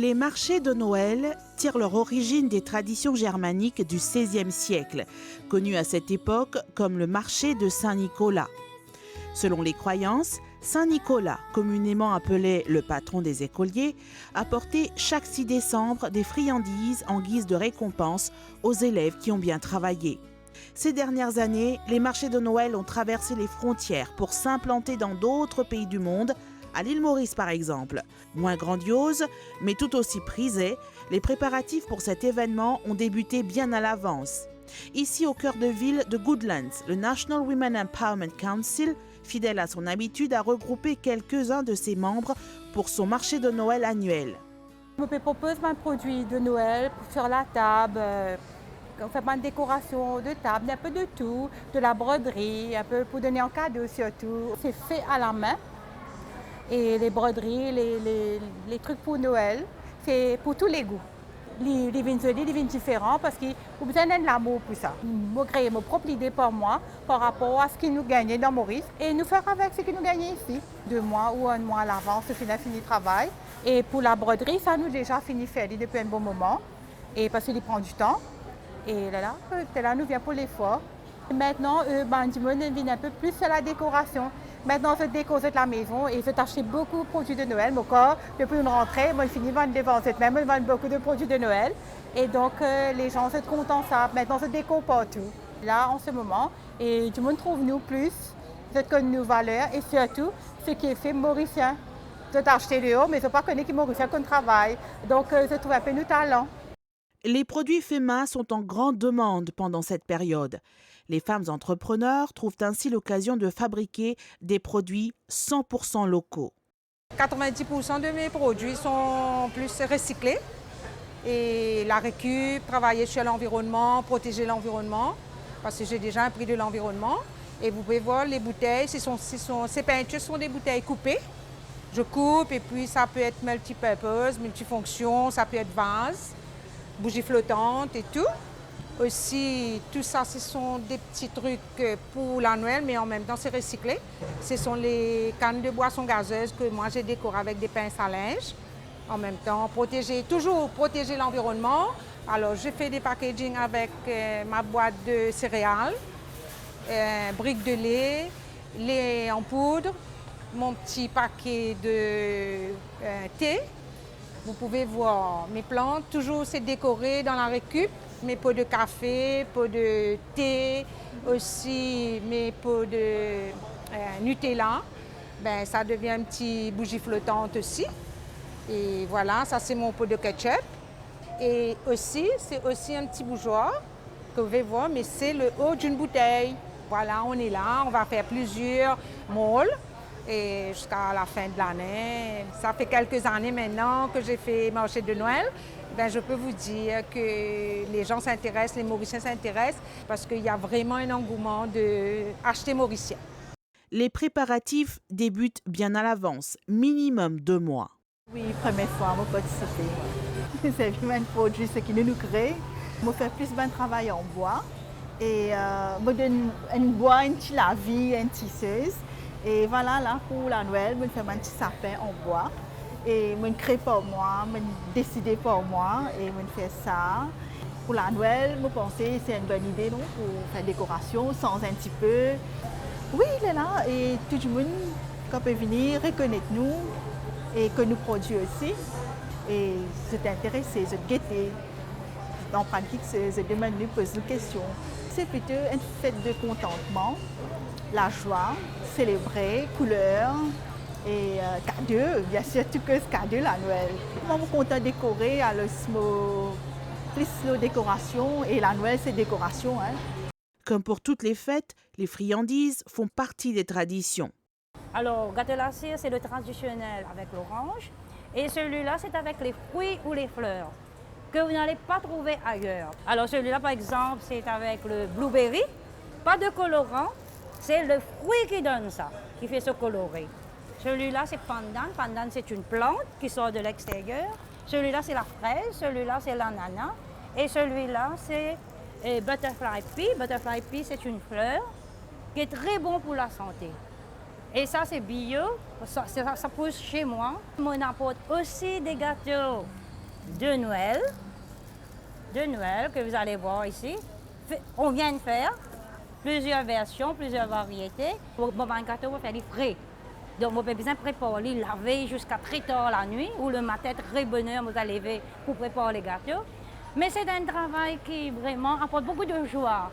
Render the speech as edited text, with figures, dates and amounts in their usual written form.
Les marchés de Noël tirent leur origine des traditions germaniques du XVIe siècle, connus à cette époque comme le marché de Saint-Nicolas. Selon les croyances, Saint-Nicolas, communément appelé le patron des écoliers, apportait chaque 6 décembre des friandises en guise de récompense aux élèves qui ont bien travaillé. Ces dernières années, les marchés de Noël ont traversé les frontières pour s'implanter dans d'autres pays du monde, à l'île Maurice par exemple. Moins grandiose, mais tout aussi prisée, les préparatifs pour cet événement ont débuté bien à l'avance. Ici, au cœur de ville de Goodlands, le National Women Empowerment Council, fidèle à son habitude, a regroupé quelques-uns de ses membres pour son marché de Noël annuel. Je me propose un produit de Noël sur la table. On fait plein de décoration de table, un peu de tout, de la broderie, un peu pour donner en cadeau surtout. C'est fait à la main. Et les broderies, les trucs pour Noël, c'est pour tous les goûts. Les vins jolis, les vins différents, parce qu'il faut besoin d'un l'amour pour ça. Je crée mon propre idée pour moi, par rapport à ce qui nous gagnait dans Maurice, et nous faire avec ce qui nous gagnait ici. 2 mois ou 1 mois à l'avance, c'est un fini travail. Et pour la broderie, ça nous déjà fini faire depuis un bon moment, et parce qu'il prend du temps. Et là, nous vient pour l'effort. Maintenant, du monde vient un peu plus sur la décoration. Maintenant, je décore la maison et je t'achète beaucoup de produits de Noël. Mon corps, depuis une rentrée, moi, je finis de vendre devant cette même, je vends beaucoup de produits de Noël. Et donc, les gens sont contents de ça. Maintenant, je décore partout. Là, en ce moment, et tout le monde trouve nous plus, je connais nos valeurs et surtout, ce qui est fait mauricien. Je t'ai acheté le haut, mais je ne sais pas connaître qui est mauricien qu'on travaille. Donc, je trouve un peu nos talents. Les produits faits main sont en grande demande pendant cette période. Les femmes entrepreneurs trouvent ainsi l'occasion de fabriquer des produits 100% locaux. 90% de mes produits sont plus recyclés. Et la récup, travailler sur l'environnement, protéger l'environnement, parce que j'ai déjà un prix de l'environnement. Et vous pouvez voir les bouteilles, ces peintures sont des bouteilles coupées. Je coupe et puis ça peut être multipurpose, multifonction, ça peut être vase, bougies flottantes et tout. Aussi, tout ça, ce sont des petits trucs pour la Noël, mais en même temps, c'est recyclé. Ce sont les cannes de boissons gazeuses que moi, j'ai décorées avec des pinces à linge. En même temps, toujours protéger l'environnement. Alors, je fais des packaging avec ma boîte de céréales, briques de lait en poudre, mon petit paquet de thé. Vous pouvez voir mes plantes, toujours c'est décoré dans la récup. Mes pots de café, pots de thé, aussi mes pots de Nutella. Ça devient un petit bougie flottante aussi. Et voilà, ça c'est mon pot de ketchup. Et aussi, c'est aussi un petit bougeoir que vous pouvez voir, mais c'est le haut d'une bouteille. Voilà, on est là, on va faire plusieurs molles. Et jusqu'à la fin de l'année, ça fait quelques années maintenant que j'ai fait marché de Noël. Je peux vous dire que les gens s'intéressent, les Mauriciens s'intéressent parce qu'il y a vraiment un engouement d'acheter mauricien. Les préparatifs débutent bien à l'avance, minimum 2 mois. Oui, première fois, je participer. C'est vraiment un produit qui nous crée. Je fais plus de travail en bois. Et je donne un bois, une petite lavie, une tisseuse. Et voilà, là, pour la Noël, je fais un petit sapin en bois. Et je crée pour moi, je décide pour moi et je fais ça. Pour la Noël, je pense que c'est une bonne idée non, pour faire décoration sans un petit peu. Oui, il est là et tout le monde qui peut venir reconnaître nous et que nous produisons aussi. Et c'est intéressé, c'est guetté. En pratique, c'est demander, poser des questions. C'est plutôt une fête de contentement, la joie, célébrer, couleurs. Et cadeaux, bien sûr, tout que ce cadeau la Noël. Moi, je suis content de décorer, alors plus de décoration et la Noël, c'est décoration. Hein. Comme pour toutes les fêtes, les friandises font partie des traditions. Alors, gâteau à la cire, c'est le traditionnel avec l'orange. Et celui-là, c'est avec les fruits ou les fleurs que vous n'allez pas trouver ailleurs. Alors, celui-là, par exemple, c'est avec le blueberry. Pas de colorant, c'est le fruit qui donne ça, qui fait ce coloré. Celui-là, c'est pandan. Pandan, c'est une plante qui sort de l'extérieur. Celui-là, c'est la fraise. Celui-là, c'est l'ananas. Et celui-là, c'est butterfly pea. Butterfly pea, c'est une fleur qui est très bon pour la santé. Et ça, c'est bio. Ça pousse chez moi. On apporte aussi des gâteaux de Noël que vous allez voir ici. On vient de faire plusieurs versions, plusieurs variétés. Bon, un gâteau, on va faire les frais. Donc, on peut bien préparer, laver jusqu'à très tard la nuit ou le matin, très bonne heure, vous allez lever pour préparer les gâteaux. Mais c'est un travail qui vraiment apporte beaucoup de joie.